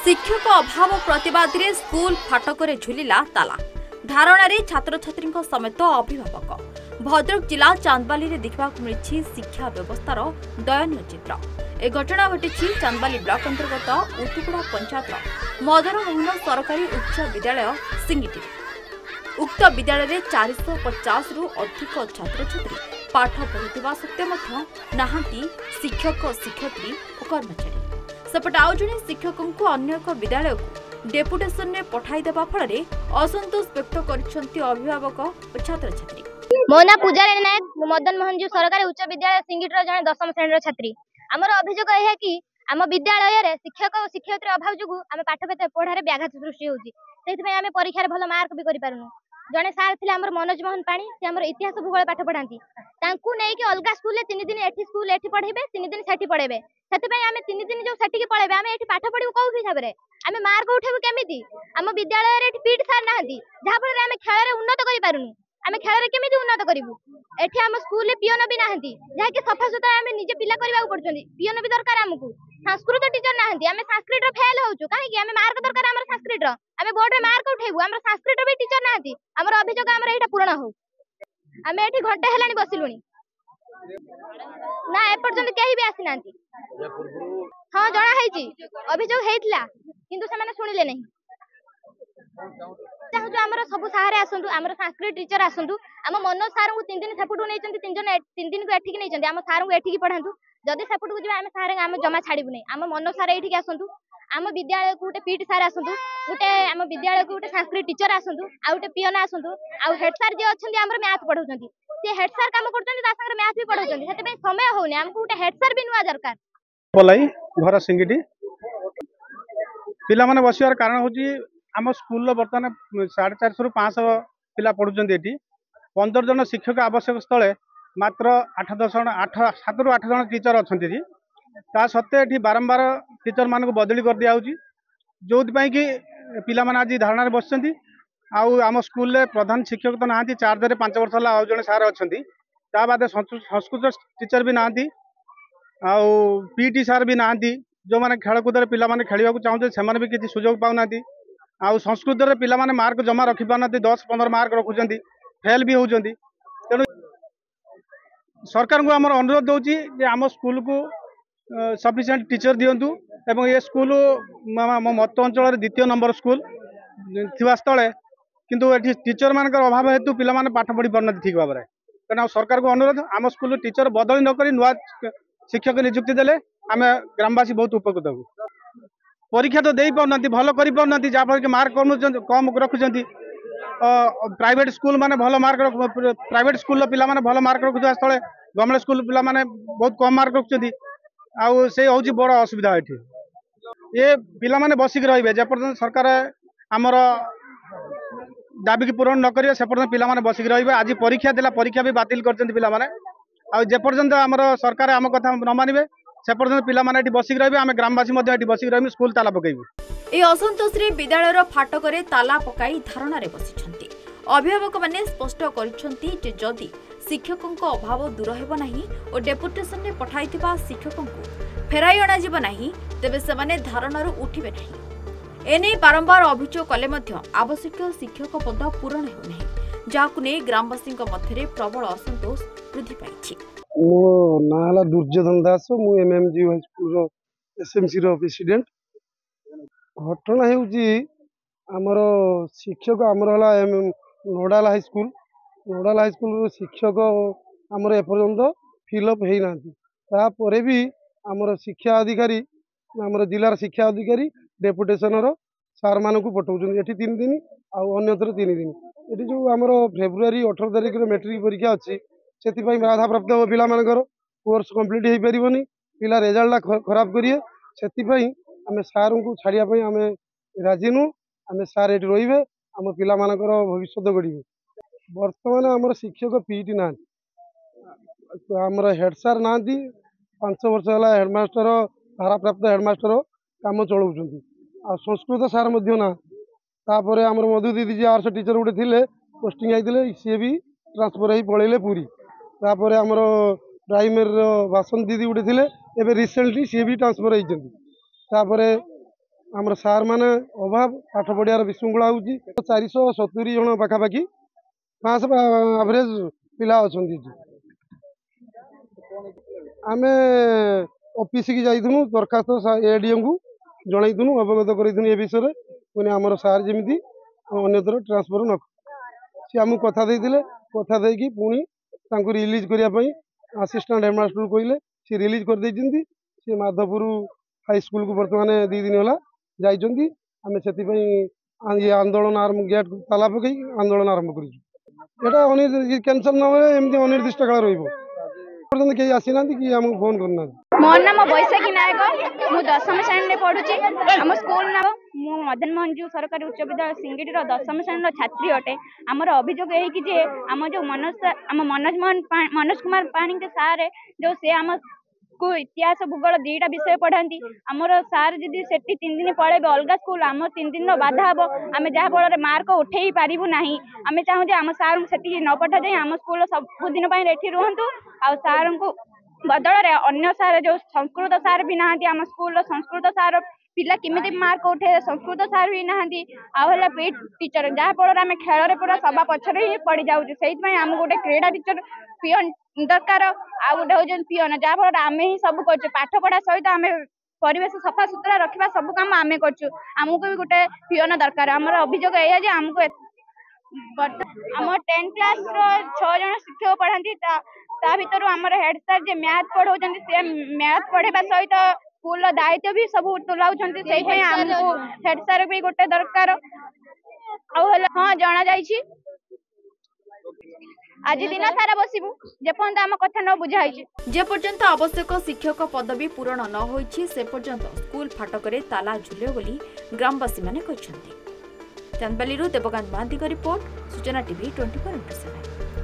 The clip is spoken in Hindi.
शिक्षक अभाव प्रतिवाद रे स्कूल फाटक झुलिला ताला धारणा छात्र छात्री समेत अभिभावक भद्रक जिला चांदबाली रे देखा मिली शिक्षा व्यवस्थार दयनीय चित्र। ए घटना घटी चांदबाली ब्लॉक अंतर्गत उतुकुड़ा पंचायत मदन मोहन सरकारी उच्च विद्यालय सिंगिटी। उक्त विद्यालय में 450 रु अधिक छात्र छात्री पाठ पढ़ुवा सत्वे नाहांती शिक्षक शिक्षयित्री और कर्मचारी। सेपटे आउ जड़े शिक्षक को अन्य एक विद्यालय को डेपुटेशन में पठाई देबा फल असंतोष व्यक्त कर अभिभावक और छात्र छात्री। मो ना पूजारानी नायक मदन मोहन जी सरकारी उच्च विद्यालय सिंगिटर जड़े 10म श्रेणी छात्री। आमर अभियोग यह कि आम विद्यालय शिक्षक और शिक्षयित्री अभाव जो आम पाठ पढ़ार व्याघात सृष्टि होती परीक्षार भल मार्क भी करूँ। जड़े सार थे मनोज मोहन पाणी से इतिहास भूगोल पाठ पढ़ाती नहीं अलग स्कूल 3 दिन स्कूल ये पढ़ेबे 3 दिन से पढ़ेबे से 3 दिन जो से पढ़ेबे आम ये पाठ पढ़ू कौ हिसाब से आम मार्क उठेबू केमी। आम विद्यालय पीटी सार ना जहाँफल आम खेल उन्नत करूँ आम खेल केमी उन्नत करूँ। एठी आम स्कूल पियोन भी ना जहाँकि सफा सुतरा आम निजे पिला करने पड़ते पियोन भी दरकार आमको। संस्कृत टीचर ना आम संस्कृत फेल होचु कहीं आम मार्क दरकार आम संस्कृत आम बोर्ड में मार्क उठेबू आम संस्कृत भी टीचर ना आमर अभियोग आम यहाँ पूरण हो। आम ये घंटे है बसिलु ना एपर्यंत कहीं भी आसी ना। हाँ जनाई अभियोग होता किंतु से शुणिले नहीं। चाहूँ आम सब सारे आसतु आम संस्कृत टीचर आसतु आम मनोज सार को 3 दिन सेपटू नहीं 3 दिन को एठिक नहीं आम सार को एठिक पढ़ातु जदि सेपट को आम सारे आम जमा छाड़ू नहीं। आम मनोज सार ये आसतु आम विद्यालय को गोटे पीटी सार आसतु गोटे आम विद्यालय को गोटे संस्कृत टीचर आसतु आ गोटे पियोन आसतु आ हेड सार जी अच्छा आम मैथ पढ़ाऊँ सी हेड सार कम कर मैथ भी पढ़ाऊँ से समय होनी आमको गोटे हेड सार भी नुआ दरकार। पलाई घर सिंगिटी पिला माने बसियार कारण होची आम स्कूल बर्तमान 450 रु 500 पिला पढ़ुचंदी एटी 15 जन शिक्षक आवश्यक स्थले मात्र 8-10 जन 7 रु 8 जन टीचर अछंती। ता सत्ते एटी बारंबार टीचर मानक बदली कर दिया होची जो कि पिला माने आज धारणा रे बसचंती। आउ आम स्कूल रे प्रधान शिक्षक तो नांती 4 5 वर्ष होला जने सार अछंती। ता बाद संस्कृत टीचर भी नांती आउ पीटी सार भी नांती जो माने खेलकूद पिला माने खेलिबा को चाहते से भी किसी सुजोग पाउनाती। आउ संस्कृत रे पिला माने मार्क जमा रखि पाउनाती 10-15 मार्क रखुचंती फेल भी होउचंती। तेणु सरकार को आमर अनुरोध दोची जे आम स्कूल को सफिशिएंट टीचर दियंतु एवं ये स्कूल मो मत अंचल 2 नंबर स्कूल थिबा स्थले किंतु एठी टीचर मानकर अभाव हेतु पिला माने पाठ पढ़ी पारना ठीक भाव में। तेना सरकार को अनुरोध आम स्कूल टीचर बदली न करी नुआ शिक्षक नियुक्ति देले आम ग्रामवासी बहुत उपकृत हो। परीक्षा तो दे पाना भल कर पाना जहाँफल कि मार्क कम रखुंट प्राइवेट स्कूल माने भल मार्क प्राइवेट स्कूल पिला माने भल मार्क रखुवा स्थले गवर्नमेंट स्कूल पिला माने बहुत कम मार्क रखुंट आउ से हूँ बड़ असुविधा ये ये पिला माने बसिक रे जेपर्यंत सरकार आमर दाबी की पूरण न करेंगे से पिला माने बसिक रे। आज परीक्षा देला परीक्षा भी बातिल करछंती पिला माने आ जेपर्यंत आमर सरकार आम कथा न मानिबे से पर्यंत पिला माने एठी बसिक रहबे आम ग्रामवासी मध्ये एठी बसिक रहबे स्कूल ताला पकेइबे। ए असंतोष रे विद्यालयर फाटक रे ताला पकाई धारणा रे बसिछंती। अभिभावक माने स्पष्ट करिसंती जे जदि शिक्षकक अभाव दूर हेबो नाही और डेपुटेशन रे पठाइथिबा शिक्षकक फेराई अणा जिवो नाही तेबे से माने धारणारु उठिबे नाही। एने बारंबार अभियोग कले मध्य आवश्यक शिक्षक पद पूरण हेउ नाही जाकु ने ग्रामवासी मध्य प्रबल असंतोष वृद्धि पाइछि। मो ना दुर्योधन दास मु एमएमजी हाई स्कूल एसएमसी रो प्रेसिडेंट। घटना हेउची आमर शिक्षक आमर हला नोडाल हाई स्कूल रो शिक्षक आमर एपर्यंत फिलअप हेई नांती। तापरे भी आमर शिक्षा अधिकारी आमर जिलार शिक्षा अधिकारी डेपुटेशन रो सार मानकु पठाउछन एठी 3 दिन आ अन्यत्र 3 दिन। एठी जो आमर फेब्रुआरी 18 तारिख रो मैट्रिक परीक्षा अछि से बाधा प्राप्त हो पिला मानकर कोर्स कंप्लीट हो पारिबनी पिला रिजल्ट खराब करिए से आम सार को छाड़िया आम राजी नु आम सार ये रे आम पिला मानकर भविष्य गढ़े। बर्तमान आमर शिक्षक पीटी ना आमर हेड सार ना 5 वर्ष है हेडमास्टर भारप्राप्त हेडमास्टर काम चलाऊँ आ संस्कृत सार ना तापर आमर मधु दीदी जी आर्ट्स टीचर गोटे थे पोस्टिंग आते सी भी ट्रांसफर हो पलैले पूरी। तापर आमर प्राइमेरी भाषण दीदी गोटे थे एवं रिसेंटली सी भी ट्रांसफर होती। आमर सार माने अभाव पाठ पढ़ियार विशृंखला होउची 470 जन पाखापाखि 500 एवरेज पिला अछंती। आमे ऑफिस की जाइथुनु दरखास्त एडीएम को जनइथुनु अवगत करइथुनु ए विषय पुणी आमर सार जेमिति अन्यत्र ट्रांसफर न सी आमको कथा देइथिले कथा देकी पुणी तांको रिलीज करिया पई असिस्टेंट हेडमास्टर को कहले सी रिलीज कर दैछंती। सी माधवपुर हाई स्कूल को वर्तमान 2 दिन होला जाइछंती। आमे सेति पई ये आंदोलन आरंभ गेट ताला पकई आंदोलन आरंभ करिछु। एटा कैंसल न होले एमती अनिर्दिष्ट काल रहिबो पर्यंत केही आसीना कि हमको फोन करना। मोर नाम बैशाखी नायक मु 10वीं श्रेणी में पढ़ुची। आम स्कूल नाम मु मदन मोहन जीव सरकारी उच्च विद्यालय सिंगिटर 10वीं श्रेणी छात्री अटे। आमर अभियोग है कि जे आम जो मनोज कुमार पाणी के सारे जो से आम को इतिहास भूगोल 2टा विषय पढ़ाती। आमर सार जदि से 3 दिन पड़े अलग स्कूल आम 3 दिन बाधा हम आम जहाँ फल मार्क उठे पारू ना। आम चाहूँ आम सार से न पठा जाए आम स्कूल सबुदिन रेठी रुहतु आ सार को बदल अन्य सार जो संस्कृत सार भी ना आम स्कूल संस्कृत सार पिला किमिति मार्क उठे संस्कृत सार भी ना आला पीट टीचर जहाँ फल आम खेल पूरा सभा पछर ही पड़ जाऊँ। से आम गोटे क्रीड़ा टीचर पियन दरकार आ गोटे हूँ पियन जहाँ फल आम ही सब कर पाठ पढ़ा सहित आम परिवेश सफा सुतरा रखा सब काम आम करमको भी गोटे पियन दरकार। आमर अभियोग है आमको आम 10th क्लास 6 जन शिक्षक पढ़ाती भर आमर हेड सार जे मैथ पढ़ाऊँ से मैथ पढ़ाइबा सहित स्कूल दायित्व भी सब तुलाऊँ से आमको हेड सार भी गोटे दरकार। हाँ जना जाइए आज दिन सारा बसबू जेपर्यंत आम कथा न बुझाई जेपर्यंत आवश्यक शिक्षक पदवी पूरण न होइछि से पर्यंत स्कूल फाटकरे ताला झुले बोली ग्रामवासी माने कहछन्ति। चांदबाली देवकांत महांती रिपोर्ट सूचना टीवी 24/7।